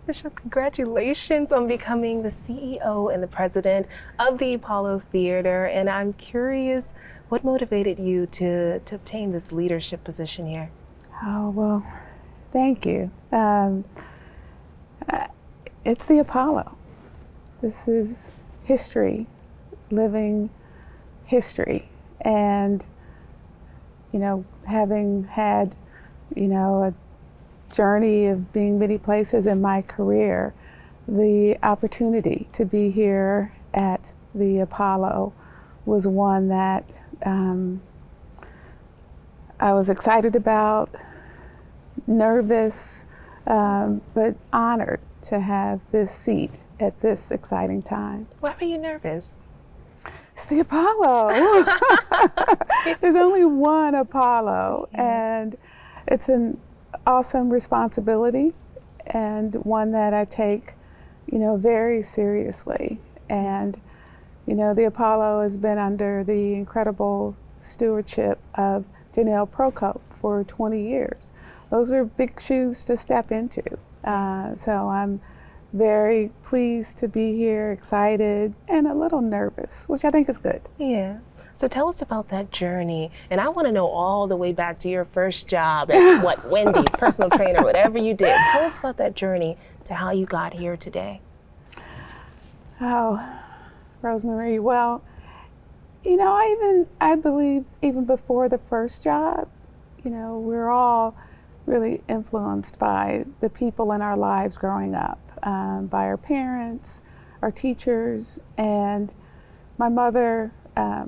Michelle, congratulations on becoming the CEO and the president of the Apollo Theater. And I'm curious, what motivated you to obtain this leadership position here? Oh, well, thank you. It's the Apollo. This is history, living history. And, having had, a journey of being many places in my career, the opportunity to be here at the Apollo was one that I was excited about, nervous, but honored to have this seat at this exciting time. Why were you nervous? It's the Apollo. There's only one Apollo, and it's an awesome responsibility and one that I take, very seriously. And, the Apollo has been under the incredible stewardship of Janelle Procope for 20 years. Those are big shoes to step into. So I'm very pleased to be here, excited, and a little nervous, which I think is good. Yeah. So tell us about that journey. And I want to know all the way back to your first job at Wendy's, personal trainer, whatever you did. Tell us about that journey to how you got here today. Oh, Rosemarie, well, I believe even before the first job, we're all really influenced by the people in our lives growing up, by our parents, our teachers, and my mother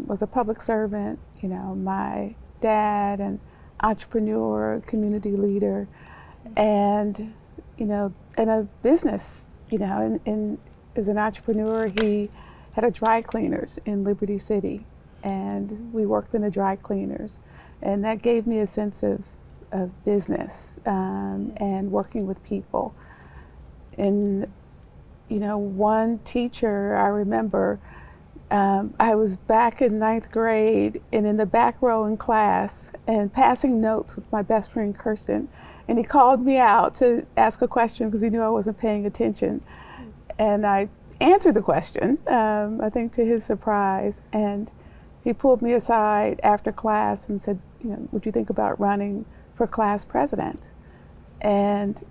was a public servant, my dad an entrepreneur, community leader, and, in a business, and as an entrepreneur, he had a dry cleaners in Liberty City, and we worked in the dry cleaners, and that gave me a sense of business and working with people. And one teacher I remember, I was back in 9th grade and in the back row in class and passing notes with my best friend Kirsten, and he called me out to ask a question because he knew I wasn't paying attention, and I answered the question, I think to his surprise, and he pulled me aside after class and said, would you think about running for class president? And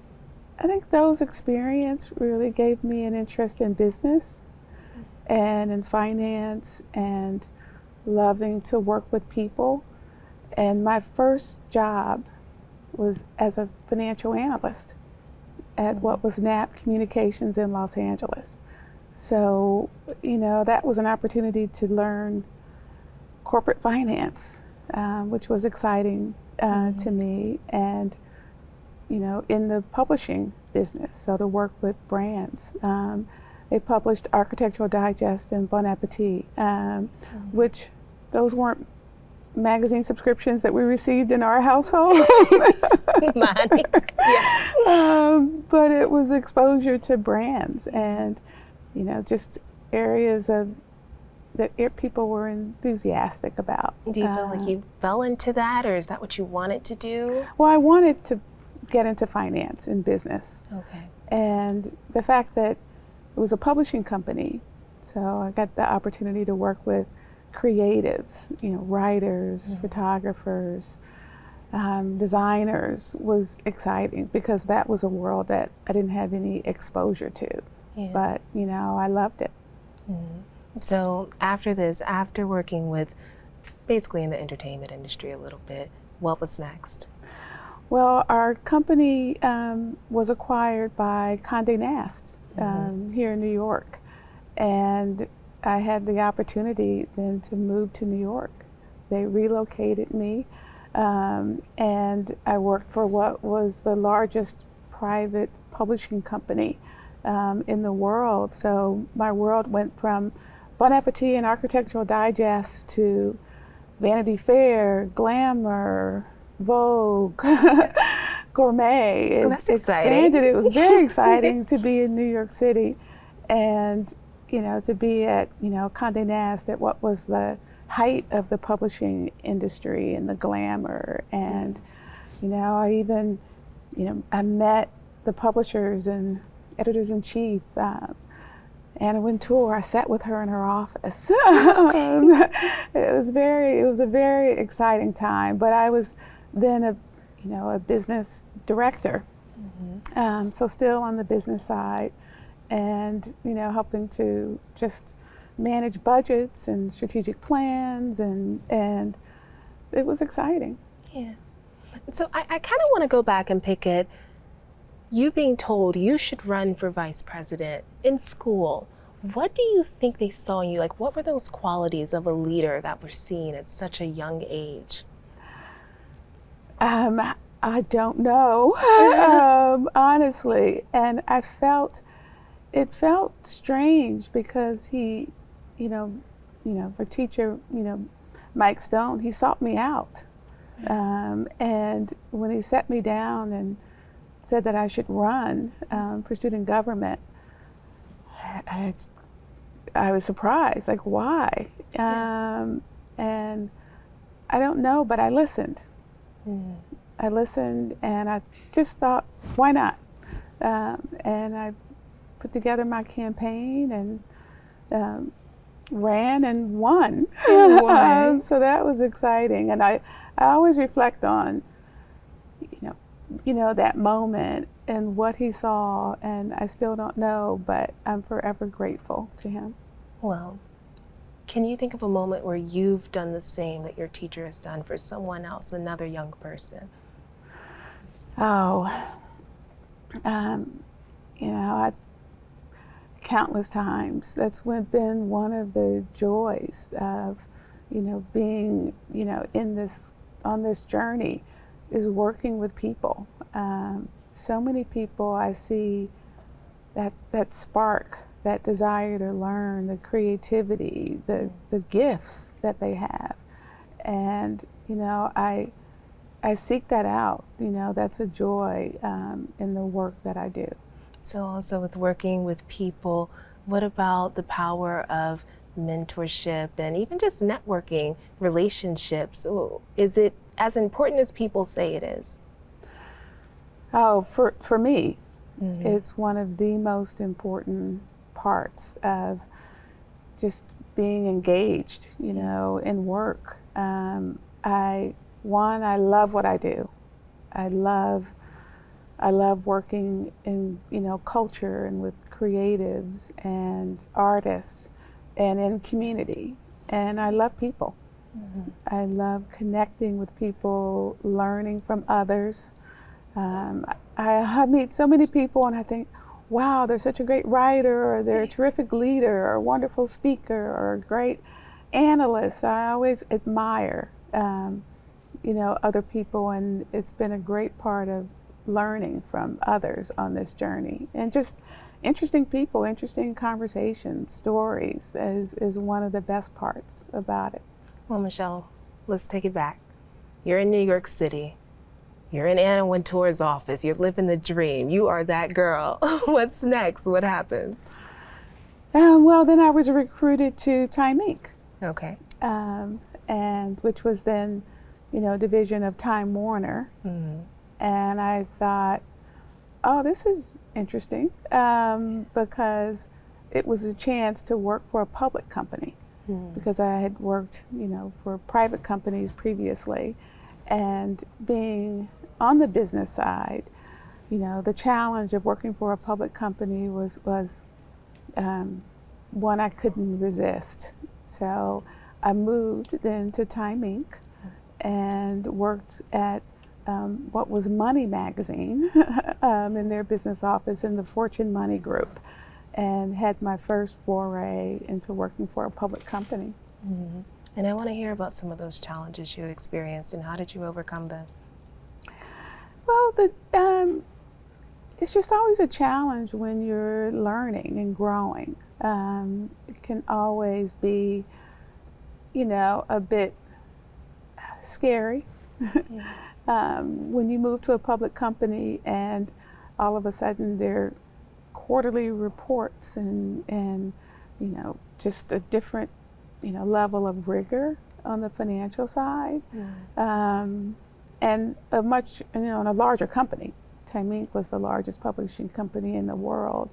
I think those experiences really gave me an interest in business and in finance and loving to work with people. And my first job was as a financial analyst at what was NAP Communications in Los Angeles. So, that was an opportunity to learn corporate finance, which was exciting to me, and in the publishing business, so to work with brands. They published Architectural Digest and Bon Appetit, which those weren't magazine subscriptions that we received in our household. Mine. Yeah. But it was exposure to brands and, just areas that people were enthusiastic about. Do you feel like you fell into that, or is that what you wanted to do? Well, I wanted to get into finance and business. Okay. And the fact that it was a publishing company, so I got the opportunity to work with creatives, writers, photographers, designers, was exciting because that was a world that I didn't have any exposure to. Yeah. But, I loved it. Mm-hmm. So after this, after working with basically in the entertainment industry a little bit, what was next? Well, our company was acquired by Condé Nast here in New York. And I had the opportunity then to move to New York. They relocated me, and I worked for what was the largest private publishing company in the world. So my world went from Bon Appetit and Architectural Digest to Vanity Fair, Glamour, Vogue, Gourmet. That's exciting. Expanded. It was very exciting to be in New York City, and to be at Condé Nast at what was the height of the publishing industry and the glamour. And I even I met the publishers and editor-in-chief, Anna Wintour. I sat with her in her office. Okay. It was a very exciting time. But I was then a business director, so still on the business side, and helping to just manage budgets and strategic plans, and it was exciting. Yeah. So I kind of want to go back and pick at you being told you should run for vice president in school. What do you think they saw in you? Like, what were those qualities of a leader that were seen at such a young age? I don't know, honestly. And it felt strange because he, for teacher, Mike Stone, he sought me out. And when he set me down and said that I should run for student government, I was surprised, like, why? And I don't know, but I listened. I listened, and I just thought, why not? And I put together my campaign and ran and won. So that was exciting. And I always reflect on, that moment and what he saw, and I still don't know, but I'm forever grateful to him. Well, can you think of a moment where you've done the same that your teacher has done for someone else, another young person? Countless times. That's been one of the joys of, being, on this journey, is working with people. So many people I see that spark, that desire to learn, the creativity, the gifts that they have. And, I seek that out. That's a joy in the work that I do. So also with working with people, what about the power of mentorship and even just networking relationships? Is it as important as people say it is? Oh, for me, it's one of the most important parts of just being engaged, in work. I love what I do. I love working in, culture and with creatives and artists and in community. And I love people. I love connecting with people, learning from others. I meet so many people and I think, wow, they're such a great writer, or they're a terrific leader, or a wonderful speaker, or a great analyst. I always admire, other people, and it's been a great part of learning from others on this journey. And just interesting people, interesting conversations, stories is one of the best parts about it. Well, Michelle, let's take it back. You're in New York City. You're in Anna Wintour's office. You're living the dream. You are that girl. What's next? What happens? Well, then I was recruited to Time Inc. Okay. And which was then, division of Time Warner. And I thought, oh, this is interesting, because it was a chance to work for a public company, because I had worked, for private companies previously, and being on the business side, the challenge of working for a public company was one I couldn't resist. So I moved then to Time Inc. and worked at what was Money magazine in their business office in the Fortune Money Group, and had my first foray into working for a public company. And I want to hear about some of those challenges you experienced and how did you overcome them? Well, it's just always a challenge when you're learning and growing. It can always be, a bit scary. When you move to a public company and all of a sudden there are quarterly reports and just a different level of rigor on the financial side, and a much on a larger company Time Inc. was the largest publishing company in the world.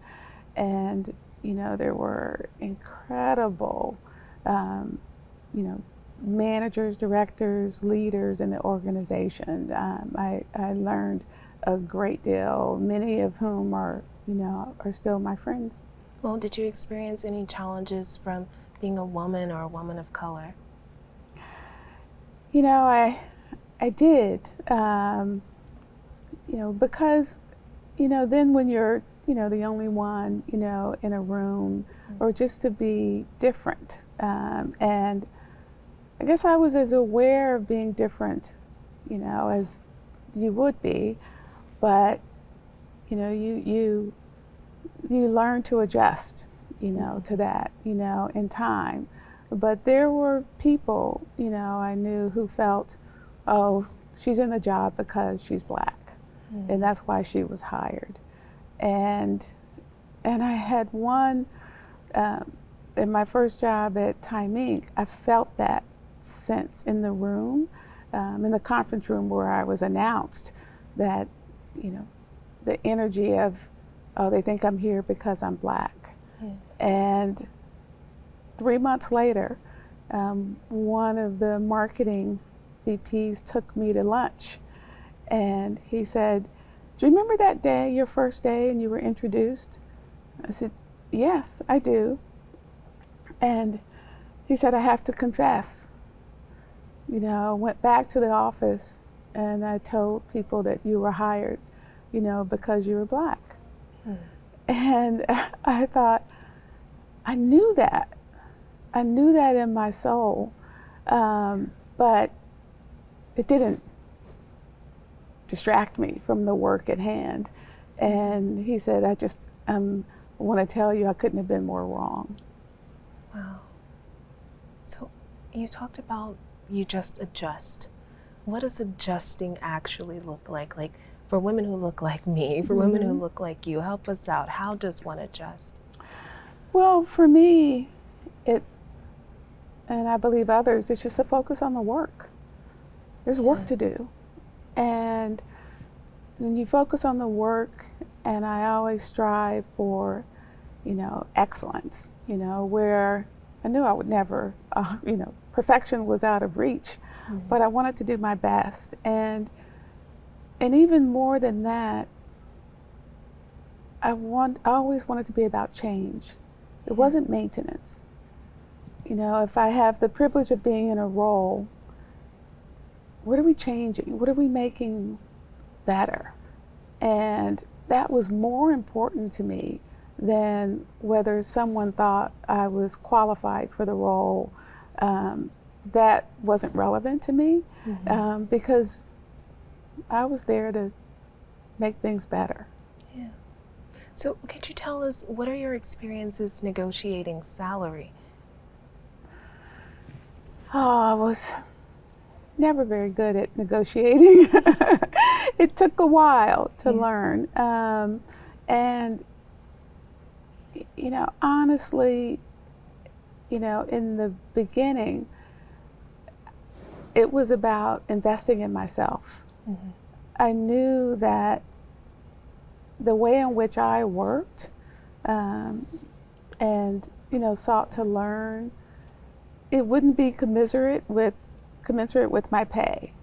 And, there were incredible, managers, directors, leaders in the organization. I learned a great deal, many of whom are still my friends. Well, did you experience any challenges from being a woman or a woman of color? I did, because, then when you're, the only one, in a room, or just to be different. And I guess I was as aware of being different, as you would be, but, you learn to adjust, to that, in time. But there were people, I knew who felt, oh, she's in the job because she's Black, and that's why she was hired. And I had one, in my first job at Time Inc., I felt that sense in the room, in the conference room where I was announced, that, the energy of, oh, they think I'm here because I'm Black. And 3 months later, one of the marketing VPs took me to lunch, and he said, do you remember that day, your first day, and you were introduced? I said, yes, I do. And he said, I have to confess. I went back to the office and I told people that you were hired, because you were Black. And I thought, I knew that. I knew that in my soul, but it didn't distract me from the work at hand. And he said, I want to tell you, I couldn't have been more wrong. Wow. So you talked about you just adjust. What does adjusting actually look like? Like for women who look like me, for women who look like you, help us out. How does one adjust? Well, for me, and I believe others, it's just to focus on the work. There's work to do. And when you focus on the work, and I always strive for, excellence, where I knew I would never, perfection was out of reach, but I wanted to do my best. And even more than that, I always wanted to be about change. It wasn't maintenance. If I have the privilege of being in a role, what are we changing? What are we making better? And that was more important to me than whether someone thought I was qualified for the role. That wasn't relevant to me, because I was there to make things better. Yeah. So could you tell us, what are your experiences negotiating salary? Oh, I was never very good at negotiating. It took a while to learn. And, honestly, in the beginning, it was about investing in myself. I knew that the way in which I worked, and, sought to learn, it wouldn't be commensurate with my pay,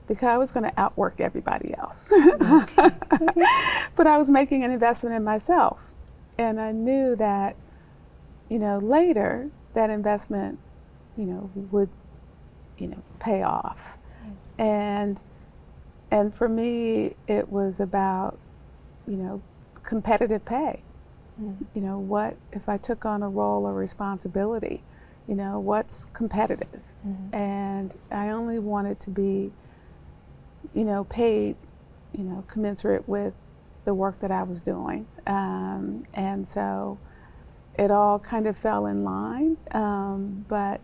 because I was going to outwork everybody else. But I was making an investment in myself, and I knew that, later that investment, would, pay off. And for me, it was about, competitive pay. What if I took on a role or responsibility? What's competitive? And I only wanted to be, paid, commensurate with the work that I was doing. And so it all kind of fell in line. But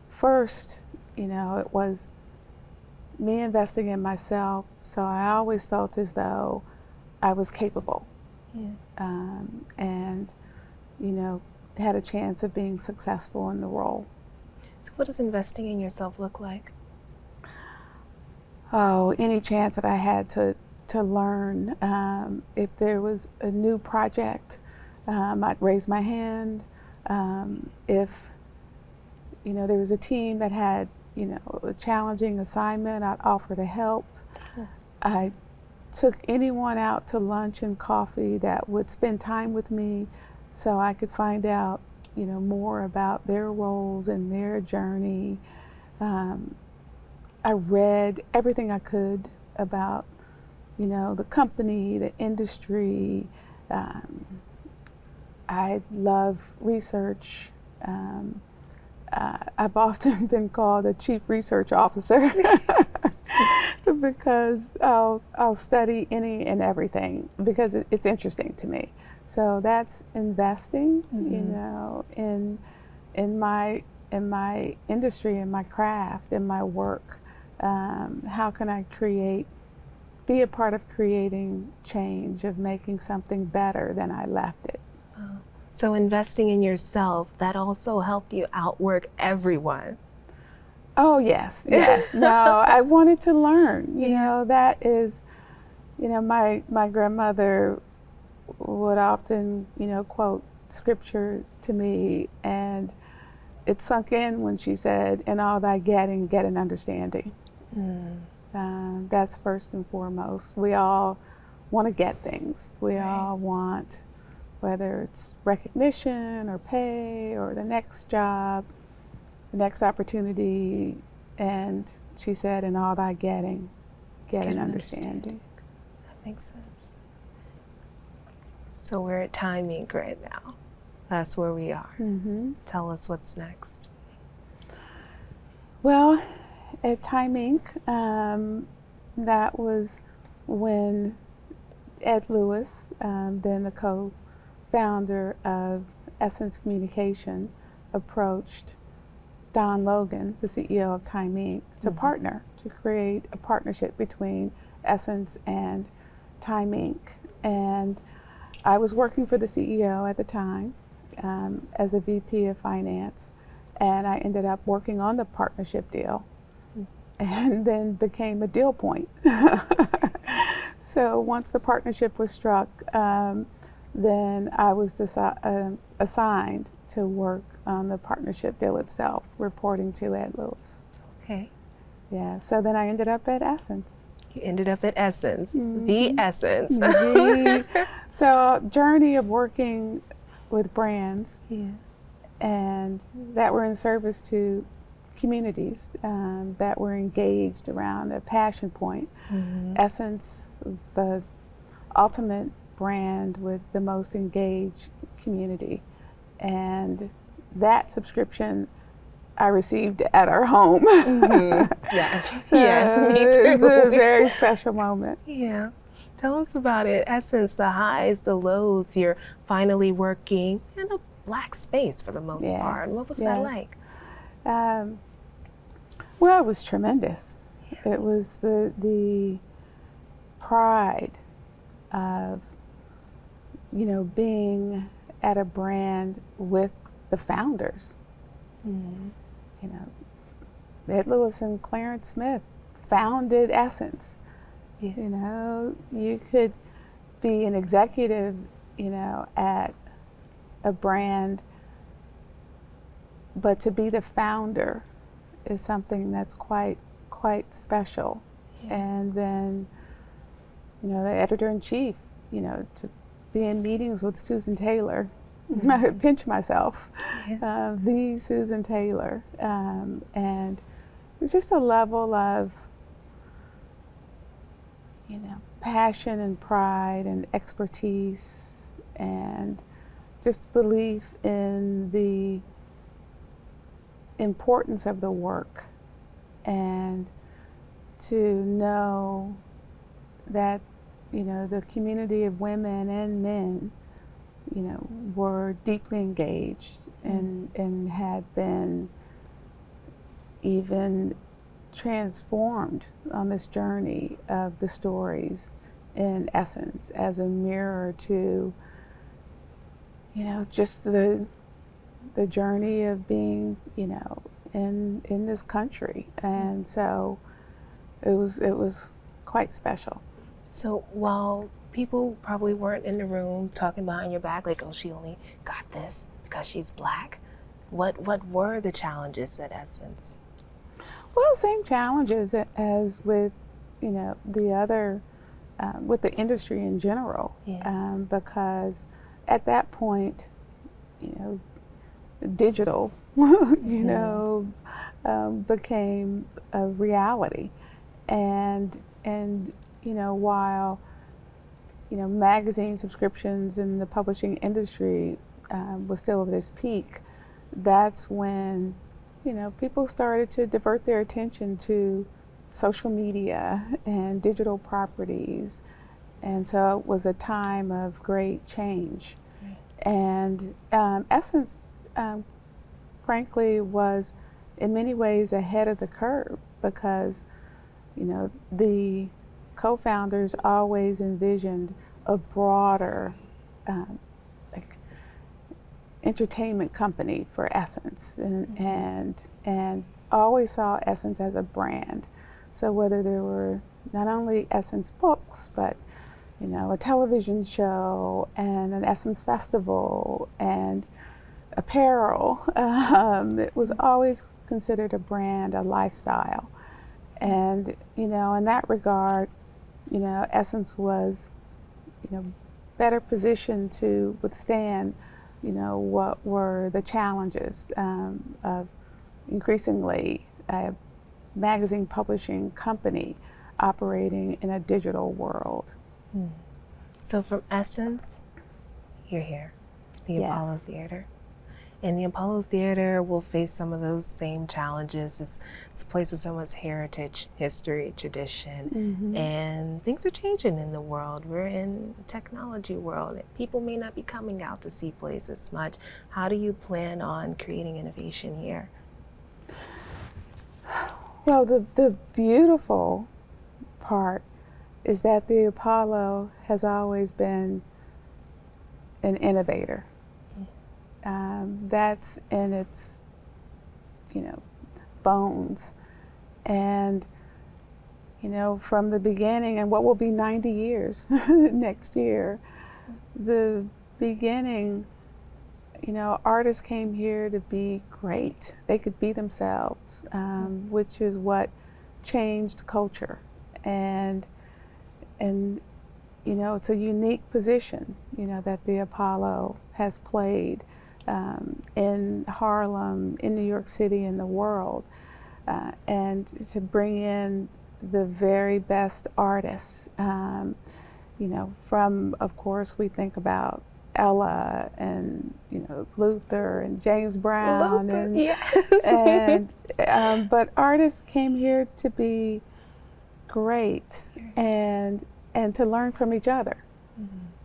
first, it was me investing in myself. So I always felt as though I was capable. And, had a chance of being successful in the role. So what does investing in yourself look like? Oh, any chance that I had to to learn. If there was a new project, I'd raise my hand. If there was a team that had a challenging assignment, I'd offer to help. I took anyone out to lunch and coffee that would spend time with me so I could find out more about their roles and their journey. I read everything I could about the company, the industry. I love research. I've often been called a chief research officer because I'll study any and everything because it's interesting to me. So that's investing, in my industry, in my craft, in my work. How can I be a part of creating change, of making something better than I left it? So investing in yourself, that also helped you outwork everyone. Oh, yes. No, I wanted to learn. That is, my grandmother would often, quote scripture to me, and it sunk in when she said, "In all thy getting, get an understanding." That's first and foremost. We all want to get things. We all want, whether it's recognition or pay or the next job, the next opportunity. And she said, "In all thy getting, get an understanding." That makes sense. So we're at Time Inc. right now. That's where we are. Tell us what's next. Well, at Time Inc., that was when Ed Lewis, then the co-founder of Essence Communication, approached Don Logan, the CEO of Time Inc., to partner, to create a partnership between Essence and Time Inc. And I was working for the CEO at the time as a VP of finance, and I ended up working on the partnership deal and then became a deal point. So once the partnership was struck, then I was assigned to work on the partnership deal itself, reporting to Ed Lewis. Okay. Yeah, so then I ended up at Essence. You ended up at Essence, the Essence. So journey of working with brands and that were in service to communities that were engaged around a passion point. Essence is the ultimate brand with the most engaged community, and that subscription I received at our home. Yeah. So yes, me too. It's a very special moment. Yeah. Tell us about it. Essence, the highs, the lows. You're finally working in a Black space for the most part. What was that like? Well, it was tremendous. It was the pride of, being at a brand with the founders. Ed Lewis and Clarence Smith founded Essence. You could be an executive, at a brand, but to be the founder is something that's quite special. And then, the editor-in-chief, to be in meetings with Susan Taylor. I pinch myself, the Susan Taylor. And it's just a level of, passion and pride and expertise and just belief in the importance of the work, and to know that the community of women and men were deeply engaged and had been even transformed on this journey of the stories in Essence as a mirror to just the journey of being in this country. And so it was quite special. So while people probably weren't in the room talking behind your back, like, oh, she only got this because she's Black, what were the challenges at Essence? Well, same challenges as with, the other, with the industry in general, Yeah. because at that point, digital, became a reality, and while magazine subscriptions in the publishing industry was still at its peak, that's when people started to divert their attention to social media and digital properties, and so it was a time of great change. Right. And Essence, frankly, was in many ways ahead of the curve because the co-founders always envisioned a broader like entertainment company for Essence, and always saw Essence as a brand. So whether there were not only Essence books, but a television show and an Essence festival and apparel, it was always considered a brand, a lifestyle. And in that regard, Essence was better positioned to withstand what were the challenges of increasingly a magazine publishing company operating in a digital world. So from Essence, you're here, the Yes. Apollo Theater. And the Apollo Theater will face some of those same challenges. It's a place with so much heritage, history, tradition, and things are changing in the world. We're in a technology world. People may not be coming out to see plays as much. How do you plan on creating innovation here? Well, the beautiful part is that the Apollo has always been an innovator. That's in its, bones. And, from the beginning, and what will be 90 years next year, the beginning, artists came here to be great. They could be themselves, which is what changed culture. And it's a unique position, that the Apollo has played in Harlem, in New York City, in the world, and to bring in the very best artists. From, of course, we think about Ella and Luther and James Brown, Luther, yes. But artists came here to be great and to learn from each other.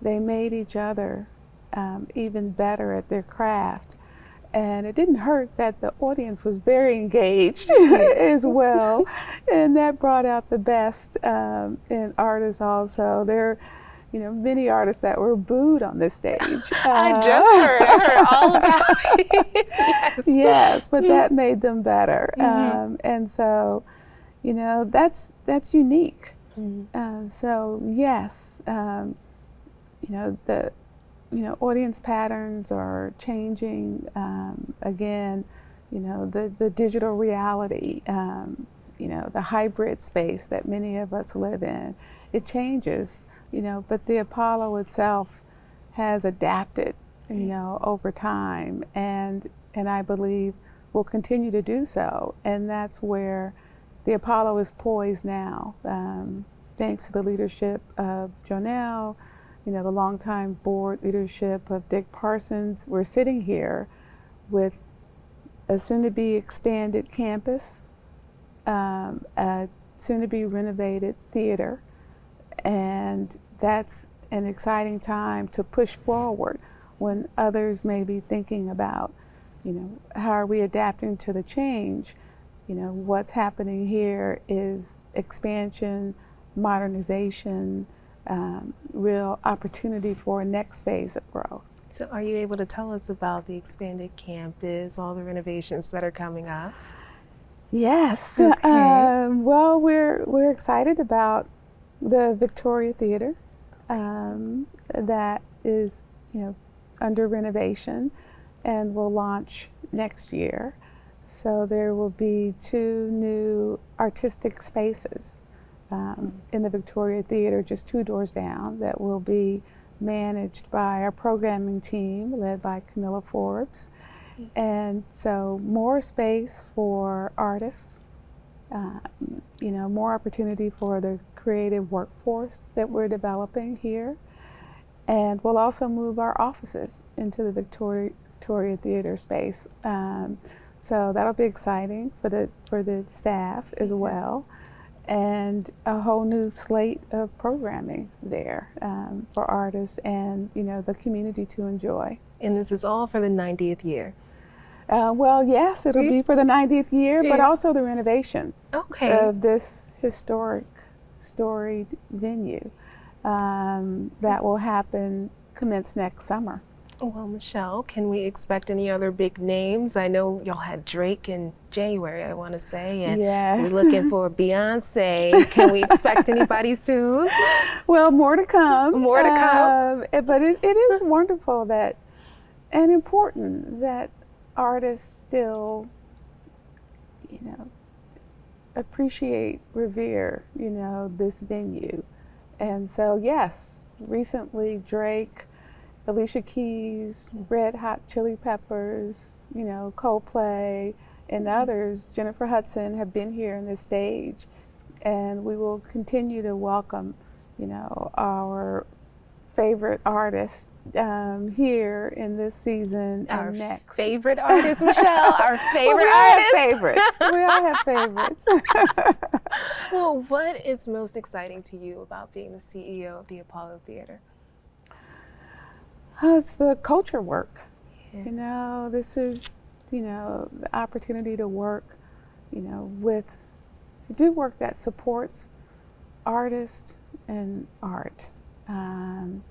They made each other even better at their craft. And it didn't hurt that the audience was very engaged as well. And that brought out the best in artists also. There are many artists that were booed on this stage. I heard all about it. Yes. Yes, but that made them better. And so, that's unique. So yes, the audience patterns are changing. Again, the digital reality, the hybrid space that many of us live in, it changes. But the Apollo itself has adapted, over time, and I believe will continue to do so. And that's where the Apollo is poised now, thanks to the leadership of Jonelle, the longtime board leadership of Dick Parsons. We're sitting here with a soon-to-be expanded campus, a soon-to-be renovated theater, and that's an exciting time to push forward when others may be thinking about, how are we adapting to the change? What's happening here is expansion, modernization, real opportunity for a next phase of growth. So are you able to tell us about the expanded campus, all the renovations that are coming up? Yes. Okay. Well, we're excited about, the Victoria Theater that is, under renovation and will launch next year. So there will be 2 new artistic spaces in the Victoria Theater, just 2 doors down, that will be managed by our programming team led by Camilla Forbes. And so more space for artists, more opportunity for the creative workforce that we're developing here. And we'll also move our offices into the Victoria Theater space. So that'll be exciting for the staff as well. And a whole new slate of programming there for artists and the community to enjoy. And this is all for the 90th year. Well, yes, it'll be for the 90th year, but also the renovation of this historic, storied venue that will commence next summer. Well, Michelle, can we expect any other big names? I know y'all had Drake in January, I want to say, and yes. We're looking for Beyonce. Can we expect anybody soon? Well, more to come. More to come. But it is wonderful and important that artists still, appreciate, revere, this venue. And so, yes, recently Drake, Alicia Keys, Red Hot Chili Peppers, Coldplay, and others, Jennifer Hudson, have been here on this stage. And we will continue to welcome, our favorite artists here in this season our and next. Favorite artist, Michelle, our favorite artist. We all have favorites. Well, what is most exciting to you about being the CEO of the Apollo Theater? It's the culture work. This is, the opportunity to work, to do work that supports artists and art. And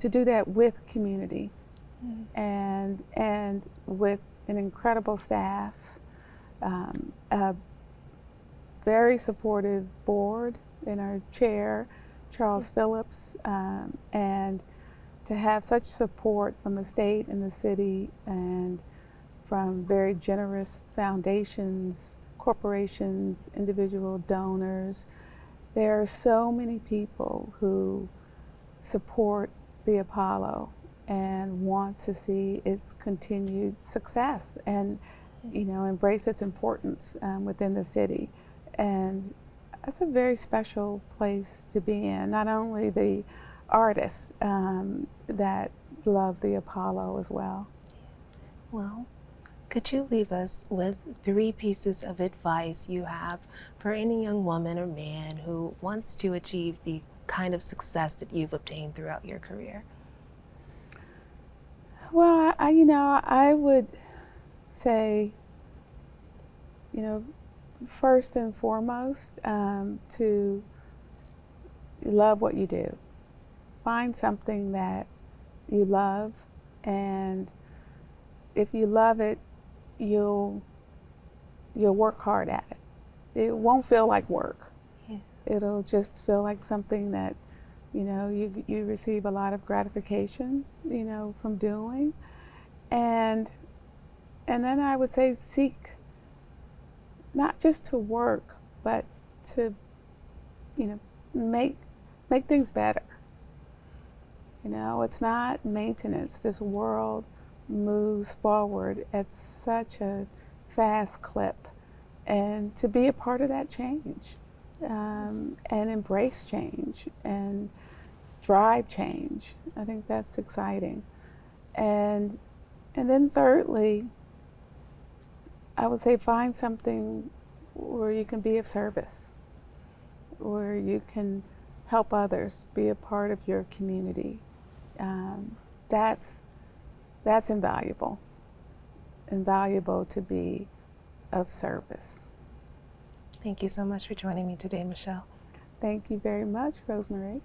to do that with community and with an incredible staff, a very supportive board in our chair, Charles Phillips, and to have such support from the state and the city and from very generous foundations, corporations, individual donors. There are so many people who support the Apollo and want to see its continued success and, embrace its importance within the city. And that's a very special place to be in. Not only the artists that love the Apollo as well. Well, could you leave us with 3 pieces of advice you have for any young woman or man who wants to achieve the kind of success that you've obtained throughout your career? Well, I would say, first and foremost, to love what you do. Find something that you love, and if you love it, you'll work hard at it. It won't feel like work. Yeah. It'll just feel like something that you receive a lot of gratification from doing. And then I would say seek not just to work, but to make things better. It's not maintenance. This world moves forward at such a fast clip, and to be a part of that change and embrace change and drive change, I think that's exciting. And then thirdly, I would say find something where you can be of service, where you can help others, be a part of your community. That's invaluable to be of service. Thank you so much for joining me today, Michelle. Thank you very much, Rosemarie.